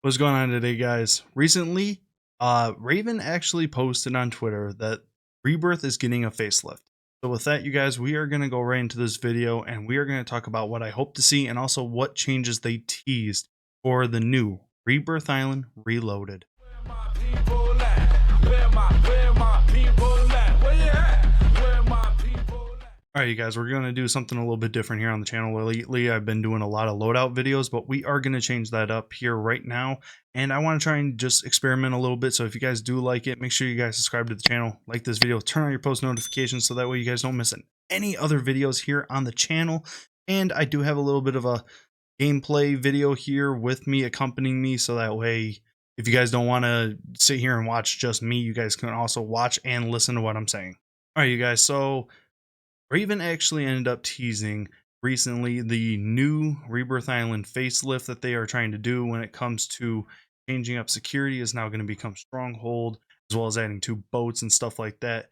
What's going on today, guys? Recently, Raven actually posted on Twitter that Rebirth is getting a facelift. So with that, you guys, we are going to go right into this video and we are going to talk about what I hope to see and also what changes they teased for the new Rebirth Island Reloaded. Where my people at? Where my people at? Where you at? Where my people at? Alright, you guys, we're going to do something a little bit different here on the channel. Lately, I've been doing a lot of loadout videos, but we are going to change that up here right now. And I want to try and just experiment a little bit. So if you guys do like it, make sure you guys subscribe to the channel, like this video, turn on your post notifications so that way you guys don't miss any other videos here on the channel. And I do have a little bit of a gameplay video here with me accompanying me, so that way if you guys don't want to sit here and watch just me, you guys can also watch and listen to what I'm saying. Alright, you guys, so Raven actually ended up teasing recently the new Rebirth Island facelift that they are trying to do when it comes to changing up security is now going to become Stronghold, as well as adding 2 boats and stuff like that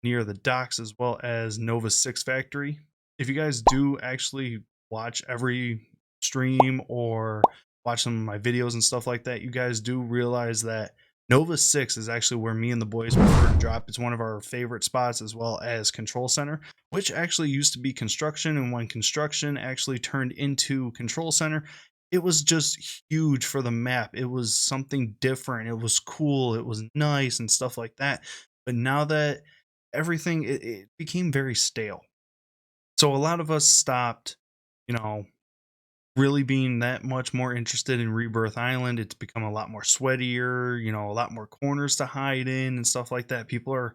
near the docks, as well as Nova 6 factory. If you guys do actually watch every stream or watch some of my videos and stuff like that, you guys do realize that Nova 6 is actually where me and the boys prefer to drop. It's one of our favorite spots, as well as Control Center, which actually used to be construction. And when construction actually turned into Control Center, it was just huge for the map. It was something different. It was cool. It was nice and stuff like that. But now that everything, it became very stale. So a lot of us stopped, really being that much more interested in Rebirth Island. It's become a lot more sweatier, a lot more corners to hide in and stuff like that. People are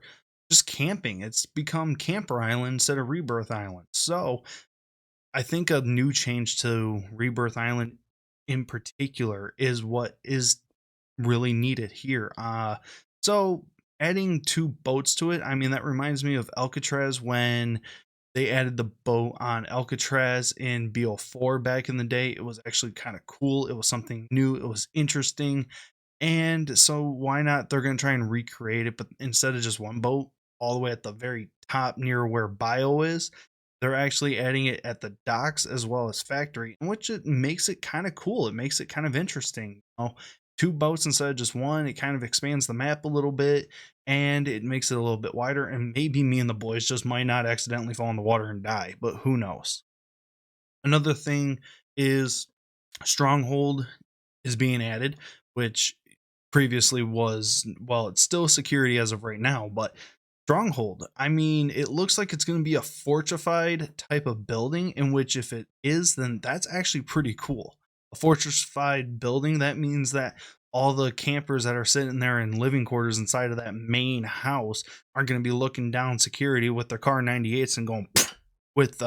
just camping. It's become Camper Island instead of Rebirth Island. So I think a new change to Rebirth Island in particular is what is really needed here. So adding 2 boats to it, I mean, that reminds me of Alcatraz when they added the boat on Alcatraz in BO4 back in the day. It was actually kind of cool. It was something new. It was interesting. And so why not? They're going to try and recreate it, but instead of just 1 boat all the way at the very top near where Bio is, they're actually adding it at the docks as well as factory, which it makes it kind of cool. It makes it kind of interesting. 2 boats instead of just 1. It kind of expands the map a little bit and it makes it a little bit wider. And maybe me and the boys just might not accidentally fall in the water and die, but who knows? Another thing is Stronghold is being added, which previously was, well, it's still security as of right now, but Stronghold, I mean, it looks like it's going to be a fortified type of building, in which if it is, then that's actually pretty cool. A fortified building, that means that all the campers that are sitting there in living quarters inside of that main house are going to be looking down security with their Car 98s and going with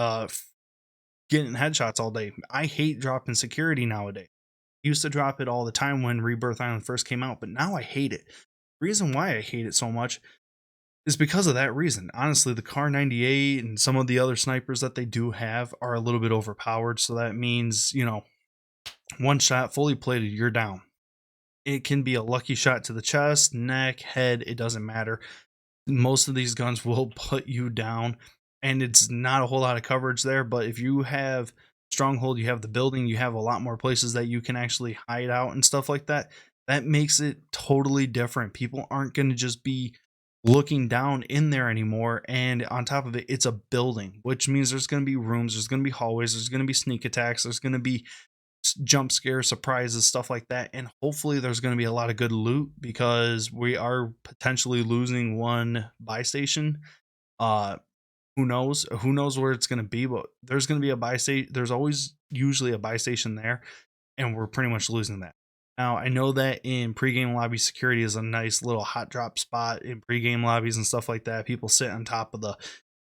getting headshots all day. I hate dropping security nowadays. I used to drop it all the time when Rebirth Island first came out, but now I hate it. The reason why I hate it so much is because of that reason. Honestly, the Car 98 and some of the other snipers that they do have are a little bit overpowered. So that means, 1 shot, fully plated, you're down. It can be a lucky shot to the chest, neck, head, it doesn't matter. Most of these guns will put you down, and it's not a whole lot of coverage there. But if you have Stronghold, you have the building, you have a lot more places that you can actually hide out and stuff like that. That makes it totally different. People aren't going to just be looking down in there anymore. And on top of it, it's a building, which means there's going to be rooms, there's going to be hallways, there's going to be sneak attacks, there's going to be jump scare surprises, stuff like that. And hopefully there's going to be a lot of good loot, because we are potentially losing 1 buy station. Who knows where it's going to be, but there's going to be a buy station. There's always usually a buy station there, and we're pretty much losing that. Now, I know that in pregame lobby, security is a nice little hot drop spot in pregame lobbies and stuff like that. People sit on top of the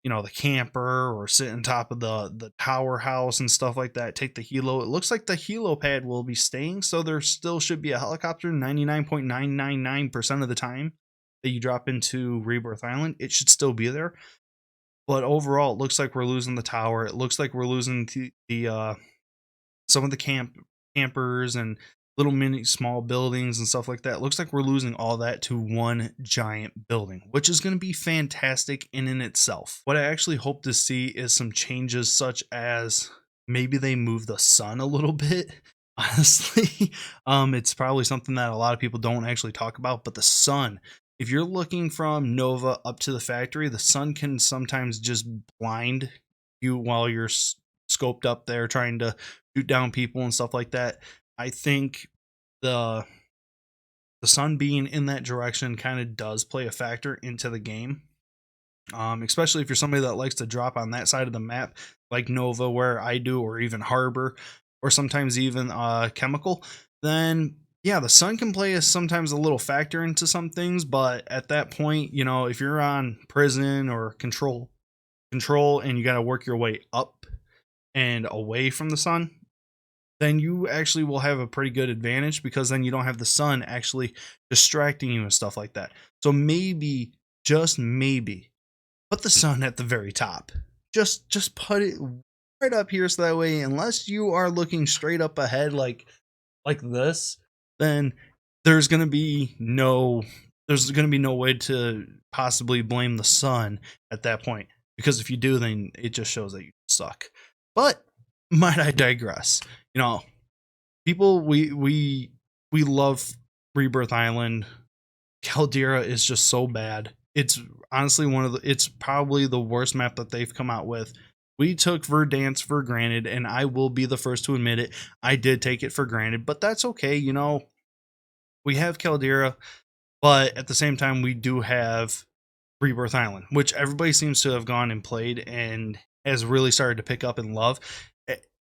the camper, or sit on top of the tower house and stuff like that, take the helo. It looks like the helo pad will be staying, so there still should be a helicopter 99.999% of the time that you drop into Rebirth Island. It should still be there. But overall, it looks like we're losing the tower. It looks like we're losing the some of the campers and little mini small buildings and stuff like that. It looks like we're losing all that to 1 giant building, which is going to be fantastic in itself. What I actually hope to see is some changes, such as maybe they move the sun a little bit. Honestly, it's probably something that a lot of people don't actually talk about, but the sun, if you're looking from Nova up to the factory, the sun can sometimes just blind you while you're scoped up there trying to shoot down people and stuff like that. I think the the sun being in that direction kind of does play a factor into the game. Especially if you're somebody that likes to drop on that side of the map, like Nova, where I do, or even Harbor, or sometimes even Chemical, then yeah, the sun can play a, sometimes a little factor into some things. But at that point, you know, if you're on prison or control, and you got to work your way up and away from the sun, then you actually will have a pretty good advantage because then you don't have the sun actually distracting you and stuff like that. So maybe, just maybe, put the sun at the very top. Just put it right up here so that way, unless you are looking straight up ahead like this, then there's gonna be no way to possibly blame the sun at that point. Because if you do, then it just shows that you suck. But might I digress? You know, people, we love Rebirth Island. Caldera is just so bad. It's honestly it's probably the worst map that they've come out with. We took Verdansk for granted, and I will be the first to admit it. I did take it for granted, but that's okay. You know, we have Caldera, but at the same time, we do have Rebirth Island, which everybody seems to have gone and played and has really started to pick up and love.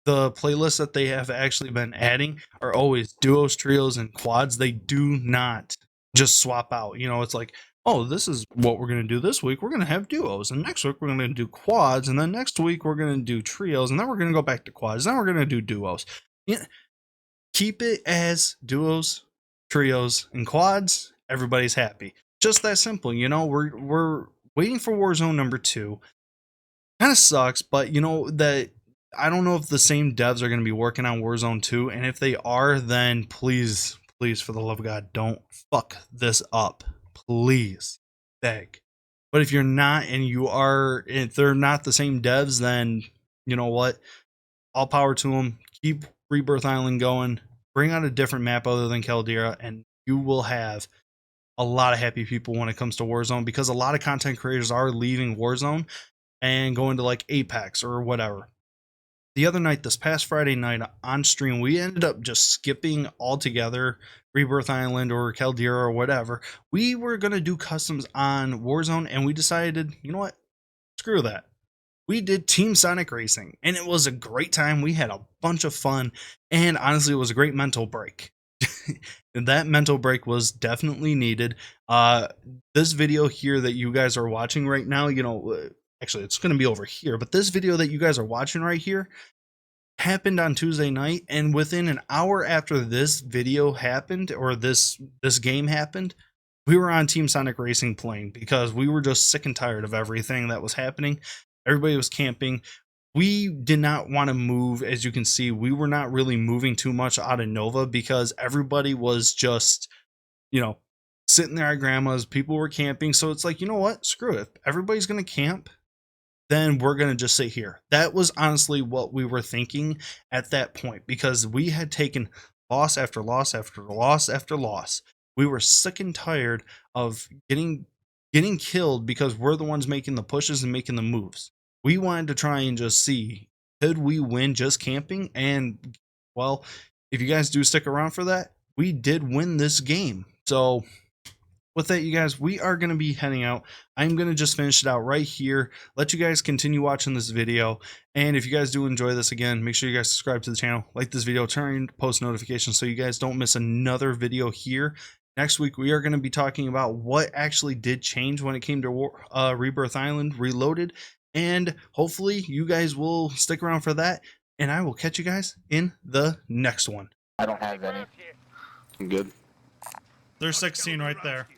The playlists that they have actually been adding are always duos, trios, and quads. They do not just swap out. You know, it's like, oh, this is what we're going to do this week. We're going to have duos, and next week we're going to do quads, and then next week we're going to do trios, and then we're going to go back to quads. Then we're going to do duos. Yeah, keep it as duos, trios, and quads. Everybody's happy. Just that simple. You know, we're waiting for Warzone number 2. Kind of sucks, but you know that I don't know if the same devs are going to be working on Warzone 2, and if they are, then please, please, for the love of God, don't fuck this up. Please, beg. But if you're not, and you are, if they're not the same devs, then you know what? All power to them. Keep Rebirth Island going. Bring out a different map other than Caldera, and you will have a lot of happy people when it comes to Warzone, because a lot of content creators are leaving Warzone and going to like Apex or whatever. The other night, this past Friday night on stream, we ended up just skipping altogether Rebirth Island or Caldera or whatever. We were going to do customs on Warzone, and we decided, you know what? Screw that. We did Team Sonic Racing, and it was a great time. We had a bunch of fun, and honestly, it was a great mental break. And that mental break was definitely needed. This video here that you guys are watching right now, you know, actually it's going to be over here, but this video that you guys are watching right here happened on Tuesday night, and within an hour after this video happened, or this game happened, we were on Team Sonic Racing playing, because we were just sick and tired of everything that was happening. Everybody was camping. We did not want to move. As you can see, we were not really moving too much out of Nova, because everybody was just, you know, sitting there at grandma's. People were camping. So it's like, you know what? Screw it. Everybody's going to camp. Then we're going to just sit here. That was honestly what we were thinking at that point, because we had taken loss after loss after loss after loss. We were sick and tired of getting killed, because we're the ones making the pushes and making the moves. We wanted to try and just see, could we win just camping? And well, if you guys do stick around for that, we did win this game. So with that, you guys, we are going to be heading out. I'm going to just finish it out right here, let you guys continue watching this video. And if you guys do enjoy this, again, make sure you guys subscribe to the channel, like this video, turn on post notifications so you guys don't miss another video here. Next week, we are going to be talking about what actually did change when it came to Rebirth Island Reloaded. And hopefully you guys will stick around for that. And I will catch you guys in the next one. I don't have any. I'm good. There's 16 right there.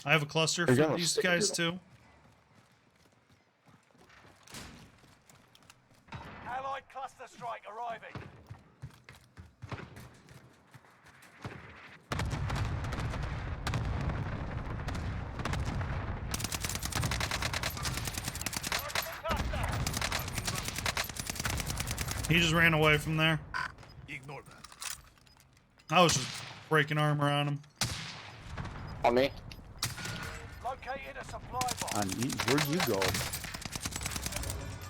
I have a cluster for these guys too. Allied cluster strike arriving. He just ran away from there. I was just breaking armor on him. On me. Located a supply box. On you, where'd you go?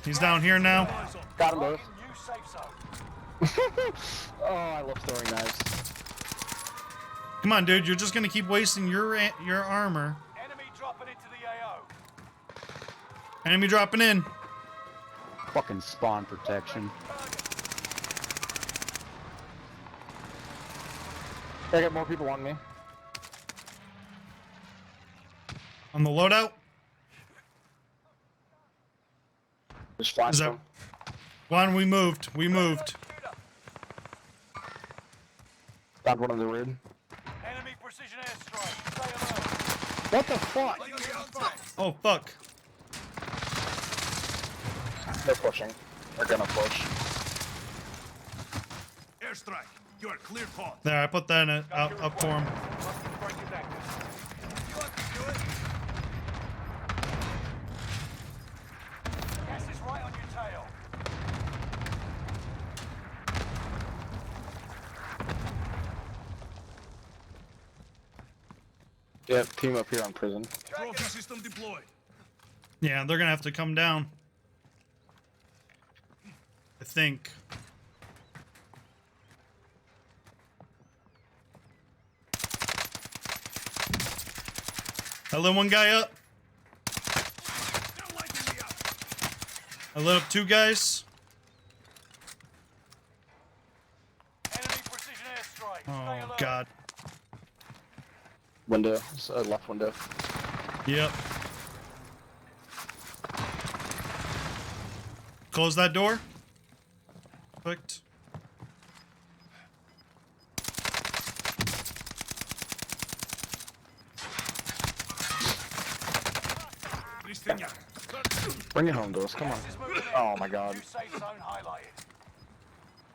He's down here now. Got them both. New safe zone. Oh, I love throwing knives. Come on, dude. You're just gonna keep wasting your armor. Enemy dropping into the AO. Enemy dropping in. Fucking spawn protection. I got more people on me. On the loadout. Just flash Is that them. one? We moved. We moved. Found one in the room. Enemy precision airstrike. Stay alert. What the fuck? Oh fuck. They're pushing. They're gonna push. Airstrike. You are clear path. There, I put that in up for him. Gas is right on your tail. Yep, team up here on prison. Trophy system deployed. Yeah, they're gonna have to come down. I think. I lit one guy up. They're lighting me up. I lit up two guys. Enemy precision airstrike. Stay Oh alert. god. Window. Left window. Yep. Close that door. Perfect. Bring it home to us. Come on. Gas is moving in. Oh my god. New safe zone highlighted.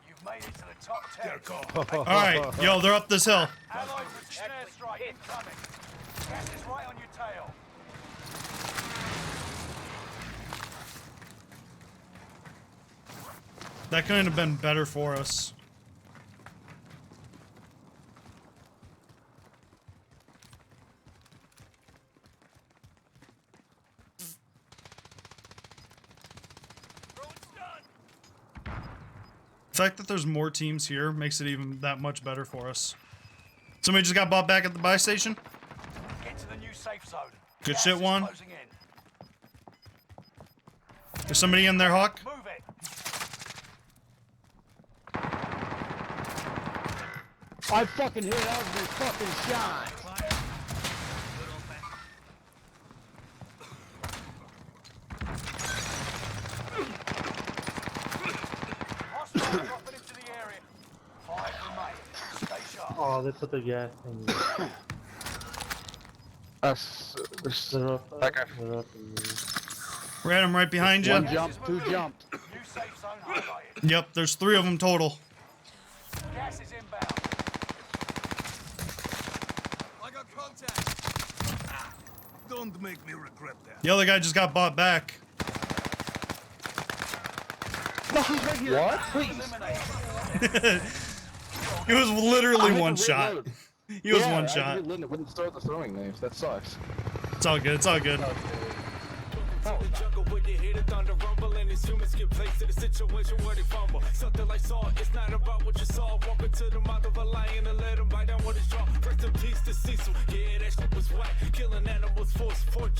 You've made it to the top 10. All right, yo, they're up this hill. Allied precision airstrike incoming. Gas is right on your tail. That couldn't have been better for us. The fact that there's more teams here makes it even that much better for us. Somebody just got bought back at the buy station. Get to the new safe zone. Good Gas shit, is Juan. closing in. There's somebody in there, Hawk. Move it. I fucking hit out of my fucking shot. Hostile dropping into the area. 5 remain. Stay sharp. Oh, they put the gas in. There's They're up. that guy. They're up in the... We're at him right behind you. One jump, two jumped. New safe zone highlighted. Yep, there's 3 of them total. Gas is inbound. I got contact. Don't make me regret that. The other guy just got bought back. No, he's right here. What? Eliminated. He was literally I had one to shot. reload. He was Yeah, one I shot. It wouldn't start the throwing knives. That sucks. It's all good. It's all good. The jungle where you hear the thunder rumble and these humans get placed in a situation where they fumble. Something like Saw, it's not about what you saw. Walk into the mouth of a lion and let him bite down what his jaw. Rest in peace to Cecil. Yeah, that shit was whack. Killing animals for sport.